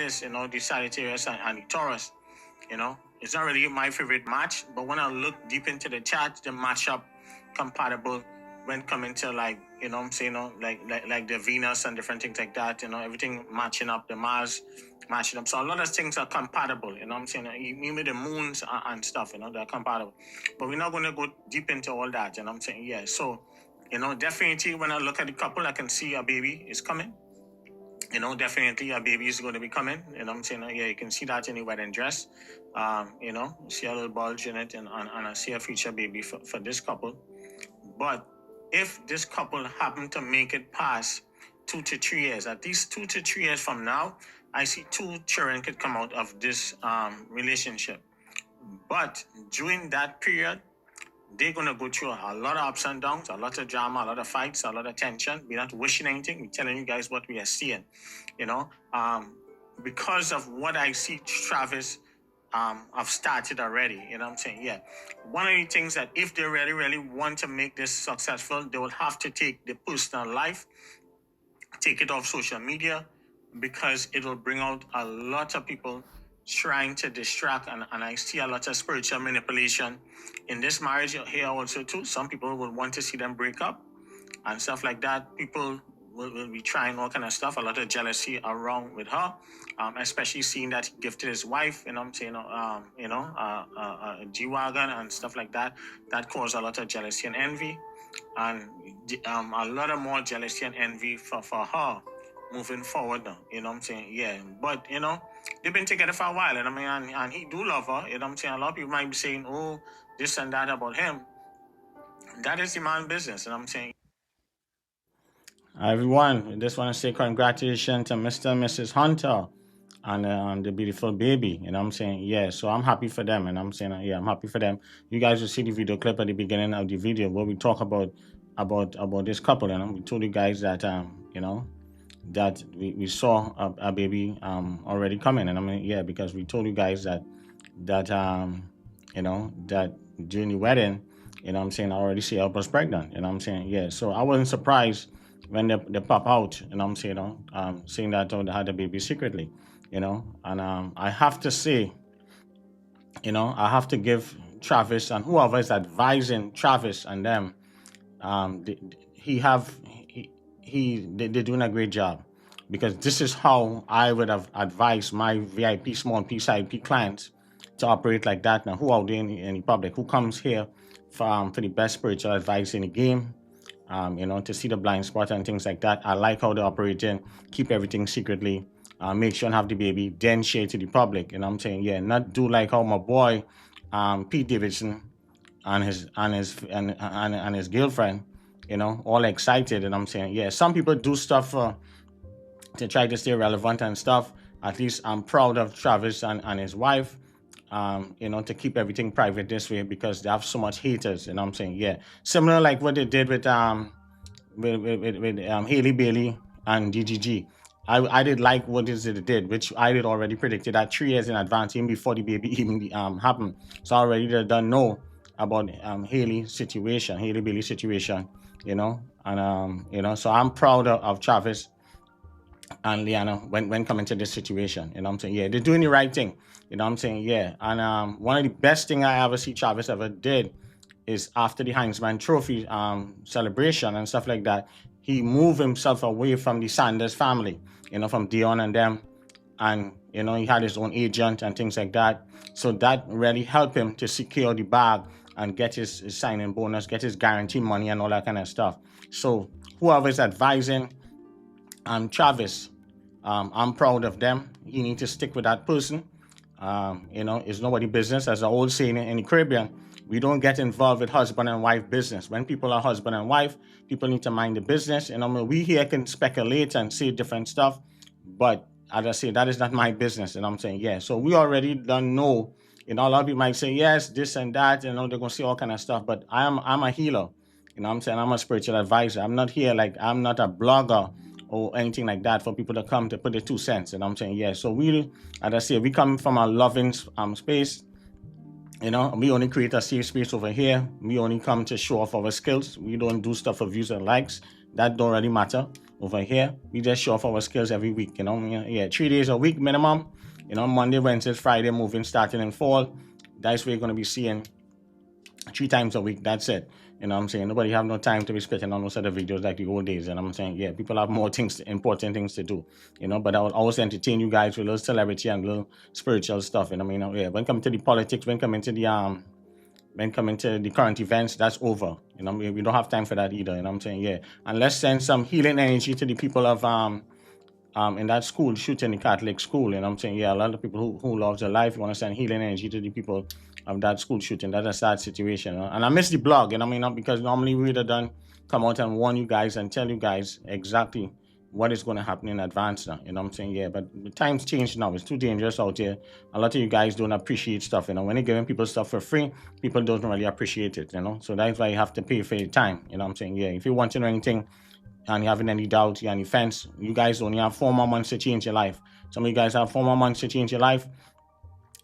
this, the Sagittarius and the Taurus, it's not really my favorite match, but when I look deep into the chart, the matchup compatible when coming to like, I'm saying, like the Venus and different things like that, everything matching up, the Mars matching up. So a lot of things are compatible, I'm saying, even the moons and stuff, they're compatible. But we're not going to go deep into all that, I'm saying, yeah. So, definitely when I look at the couple, I can see a baby is coming. Definitely a baby is going to be coming. I'm saying, yeah, you can see that in the wedding dress. See a little bulge in it, and I see a future baby for this couple. But if this couple happen to make it past 2 to 3 years, at least 2 to 3 years from now, I see 2 children could come out of this relationship. But during that period, they're going to go through a lot of ups and downs, a lot of drama, a lot of fights, a lot of tension. We're not wishing anything. We're telling you guys what we are seeing, because of what I see Travis I've started already, I'm saying, yeah. One of the things that if they really, really want to make this successful, they will have to take the personal life, take it off social media, because it will bring out a lot of people trying to distract, and I see a lot of spiritual manipulation in this marriage here also too. Some people will want to see them break up and stuff like that. People will be trying all kind of stuff, a lot of jealousy around with her, especially seeing that he gifted his wife, I'm saying, a G-Wagon and stuff like that. That caused a lot of jealousy and envy, and a lot of more jealousy and envy for her moving forward now, I'm saying, yeah. But, they've been together for a while, and he do love her, I'm saying. A lot of people might be saying, oh, this and that about him. That is the man's business, I'm saying. Everyone, I just want to say congratulations to Mr. and Mrs. Hunter and the beautiful baby, I'm saying, yeah. So I'm happy for them, and I'm saying, yeah, I'm happy for them. You guys will see the video clip at the beginning of the video where we talk about this couple, and we told you guys that that we saw a baby already coming, and yeah, because we told you guys that that during the wedding, I'm saying, I already see I was pregnant, I'm saying, yeah. So I wasn't surprised when they pop out, I'm saying, saying that they had a baby secretly, and I have to say, I have to give Travis and whoever is advising Travis and them, they're doing a great job, because this is how I would have advised my VIP small PCIP clients to operate like that. Now, who out there in the public who comes here for the best spiritual advice in the game, to see the blind spot and things like that. I like how they're operating, keep everything secretly, make sure and have the baby, then share it to the public. I'm saying, yeah, not do like how my boy Pete Davidson and his girlfriend, all excited, and I'm saying, yeah, some people do stuff to try to stay relevant and stuff. At least I'm proud of Travis and his wife, to keep everything private this way, because they have so much haters, and I'm saying, yeah, similar like what they did with Haley Bailey and DGG. I did like what they did, which I did already predicted that 3 years in advance, even before the baby even happened. So I already done know about Haley Bailey situation, and so I'm proud of Travis and Leanna when coming to this situation, I'm saying, yeah, they're doing the right thing, I'm saying, yeah. And one of the best thing I ever see Travis ever did is after the Heisman Trophy celebration and stuff like that, he moved himself away from the Sanders family, from Dion and them, and he had his own agent and things like that. So that really helped him to secure the bag and get his signing bonus, get his guarantee money and all that kind of stuff. So whoever is advising Travis, I'm proud of them. You need to stick with that person. It's nobody's business. As the old saying in the Caribbean, we don't get involved with husband and wife business. When people are husband and wife, people need to mind the business. We here can speculate and say different stuff, but as I say, that is not my business. And I'm saying, yeah. So we already don't know. A lot of people might say yes, this and that. They're gonna say all kind of stuff. But I'm a healer. I'm saying, I'm a spiritual advisor. I'm not here I'm not a blogger or anything like that for people to come to put their 2 cents. And I'm saying, yeah. So we, as I say, we come from a loving space. We only create a safe space over here. We only come to show off our skills. We don't do stuff for views and likes. That don't really matter. Over here, we just show off our skills every week, 3 days a week minimum, Monday, Wednesday, Friday, moving, starting in fall. That's where you're going to be seeing 3 times a week. That's it. Nobody have no time to be spitting on those other videos like the old days. And I'm saying, yeah, people have more things, important things to do, but I will always entertain you guys with a little celebrity and little spiritual stuff. Yeah, when coming to the politics, when coming to the current events, that's over. We don't have time for that either. Yeah. And let's send some healing energy to the people of in that school shooting, the Catholic school. Yeah, a lot of people who love their life, you want to send healing energy to the people of that school shooting. That's a sad situation. And I miss the blog, because normally we would have done come out and warn you guys and tell you guys exactly what is going to happen in advance now. Yeah, but the times change now. It's too dangerous out here. A lot of you guys don't appreciate stuff. When you're giving people stuff for free, people don't really appreciate it. So that's why you have to pay for your time. Yeah, if you want to know anything and you having any doubt, any fence, you guys only have 4 more months to change your life. Some of you guys have 4 more months to change your life.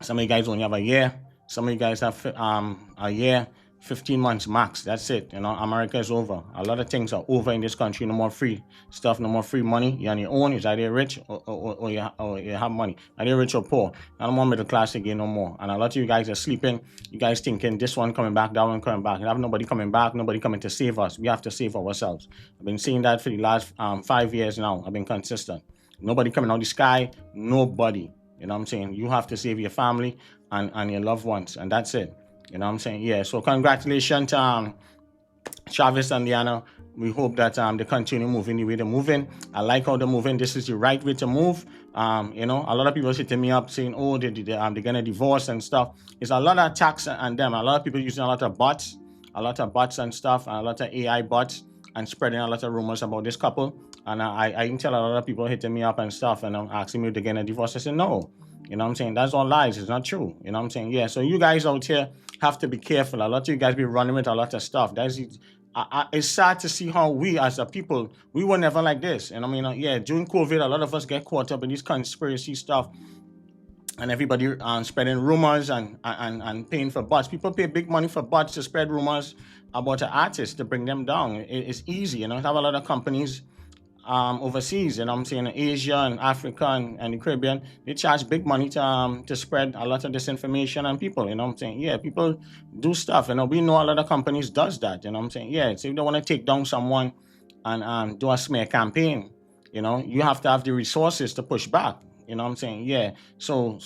Some of you guys only have a year. Some of you guys have a year, 15 months max. That's it. America is over. A lot of things are over in this country. No more free stuff, no more free money. You're on your own. You're either rich or you have money. Either rich or poor. No more middle class again, no more. And a lot of you guys are sleeping. You guys thinking this one coming back, that one coming back. You have nobody coming back, nobody coming to save us. We have to save ourselves. I've been saying that for the last 5 years now. I've been consistent. Nobody coming out of the sky. Nobody. You have to save your family and your loved ones, and that's it. Yeah, so congratulations to Travis and Leanna. We hope that they continue moving the way they're moving. I like how they're moving. This is the right way to move. A lot of people hitting me up saying, oh, they're going to divorce and stuff. It's a lot of attacks on them. A lot of people using a lot of bots and stuff, and a lot of AI bots, and spreading a lot of rumors about this couple. And I can tell a lot of people hitting me up and stuff, and asking me if they're going to divorce. I said, no. That's all lies. It's not true. Yeah. So you guys out here have to be careful. A lot of you guys be running with a lot of stuff. It's sad to see how we as a people, we were never like this. Yeah, during COVID, a lot of us get caught up in this conspiracy stuff. And everybody spreading rumors and paying for bots. People pay big money for bots to spread rumors about an artist to bring them down. It's easy. Have a lot of companies overseas, in Asia and Africa and the Caribbean, they charge big money to spread a lot of disinformation on people. Yeah, people do stuff. We know a lot of companies does that. Yeah, so if they want to take down someone and do a smear campaign, you have to have the resources to push back. Yeah. So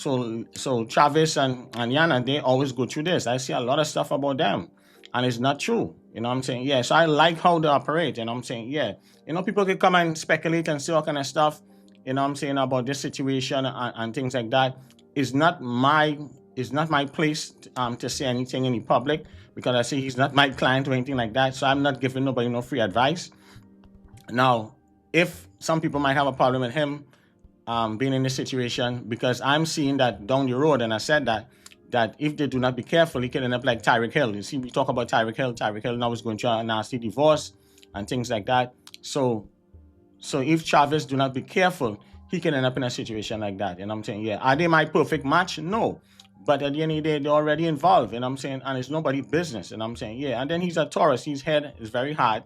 Travis and Yana, they always go through this. I see a lot of stuff about them, and it's not true. Yeah. So I like how they operate. Yeah. People can come and speculate and say all kind of stuff. About this situation and things like that. It's not my place to say anything in the public, because I say he's not my client or anything like that. So I'm not giving nobody no free advice. Now, if some people might have a problem with him being in this situation, because I'm seeing that down the road, and I said that if they do not be careful, he can end up like Tyreek Hill. You see, we talk about Tyreek Hill. Tyreek Hill now is going through a nasty divorce and things like that. So if Travis do not be careful, he can end up in a situation like that. Yeah. Are they my perfect match? No. But at the end of the day, they're already involved. And it's nobody's business. Yeah. And then he's a Taurus. His head is very hard,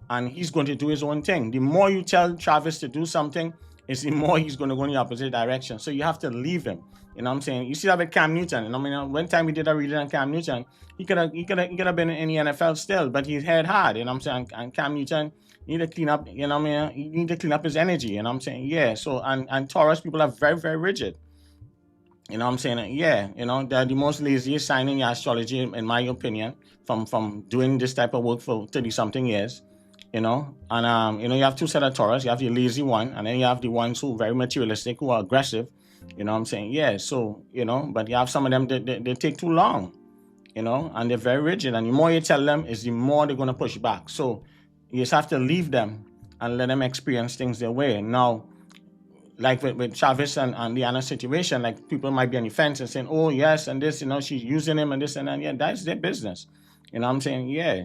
and he's going to do his own thing. The more you tell Travis to do something, it's the more he's going to go in the opposite direction. So you have to leave him. You see that with Cam Newton. One time we did a reading on Cam Newton, he could have been in the NFL still, but his head hard. And Cam Newton need to clean up. He need to clean up his energy. Yeah. So and Taurus people are very, very rigid. Yeah. They're the most laziest sign in your astrology, in my opinion, from doing this type of work for 30-something years. And you have two set of Taurus. You have the lazy one, and then you have the ones who are very materialistic, who are aggressive. Yeah. So, but you have some of them they take too long, and they're very rigid. And the more you tell them, is the more they're going to push back. So you just have to leave them and let them experience things their way. Now, like with Travis and Leanna's situation, like people might be on the fence and saying, oh, yes, and this, she's using him and this and that. Yeah, that's their business. Yeah,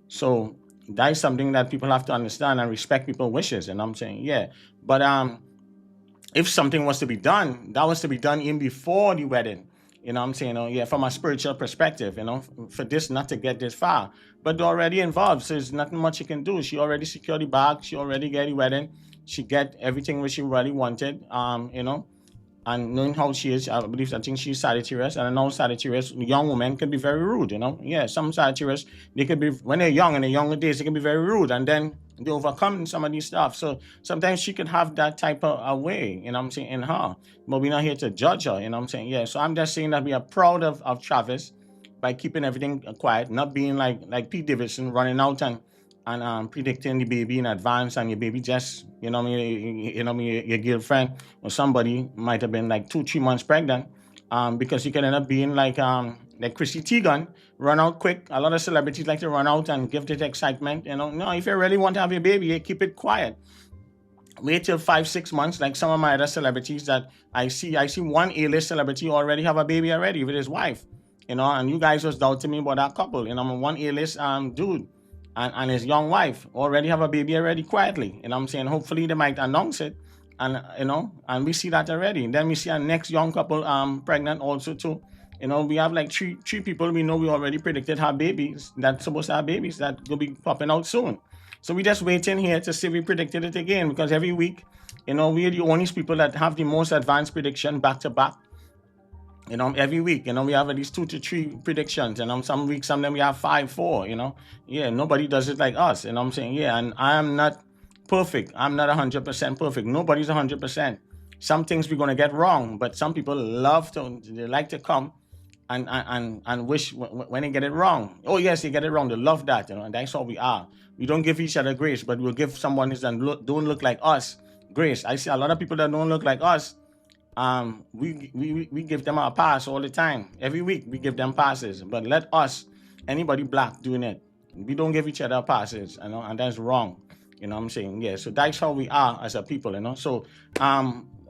so that's something that people have to understand and respect people's wishes. Yeah. But if something was to be done, that was to be done in before the wedding. Yeah, from a spiritual perspective, for this not to get this far. but they're already involved, so there's nothing much you can do. She already secured the bag, she already get the wedding, she get everything which she really wanted, and knowing how she is, I think she's Sagittarius, and I know Sagittarius, young women can be very rude, Yeah, some Sagittarius, they could be, when they're young, in the younger days, they can be very rude, and then they overcome some of these stuff. So sometimes she could have that type of a way, in her. But we're not here to judge her, Yeah, so I'm just saying that we are proud of Travis by keeping everything quiet, not being like Pete Davidson running out and predicting the baby in advance, and your baby just, your girlfriend or somebody might have been like 2 3 months pregnant, because you can end up being like Chrissy Teigen, run out quick. A lot of celebrities like to run out and give it excitement. No, if you really want to have a baby, you keep it quiet. Wait till 5 6 months, like some of my other celebrities that I see one A-list celebrity already have a baby already with his wife, and you guys was doubting me about that couple. One A-list dude and his young wife already have a baby already quietly. Hopefully they might announce it, and we see that already. And then we see our next young couple pregnant also too. We have like three people we know we already predicted have babies, that's supposed to have babies that will be popping out soon. So we just waiting here to see if we predicted it again, because every week, we're the only people that have the most advanced prediction back to back. Every week, we have at least 2 to 3 predictions. Some weeks, some of them we have 5 4. Yeah, nobody does it like us. Yeah, and I am not perfect. I'm not 100% perfect. Nobody's 100%. Some things we're gonna get wrong, but some people they like to come and wish when they get it wrong. Oh yes, they get it wrong. They love that, and that's how we are. We don't give each other grace, but we'll give someone who don't look like us grace. I see a lot of people that don't look like us. We give them a pass all the time. Every week we give them passes, but let us, anybody black doing it, we don't give each other passes, and that's wrong. Yeah. So that's how we are as a people, So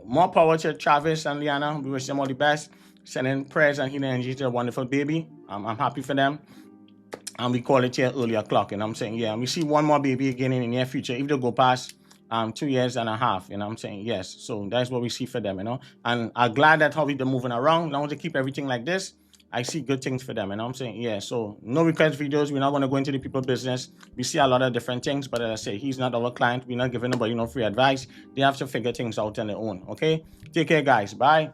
more power to Travis and Liana. We wish them all the best. Sending prayers and healing energy to a wonderful baby. I'm happy for them. And we call it here early o'clock, Yeah, and we see one more baby again in the near future if they go past 2 years and a half, Yes. So that's what we see for them, And I'm glad that how they're moving around. As long as they keep everything like this, I see good things for them, Yeah. So no request videos. We're not going to go into the people business. We see a lot of different things, but as I say, he's not our client. We're not giving nobody no free advice. They have to figure things out on their own. Okay. Take care, guys. Bye.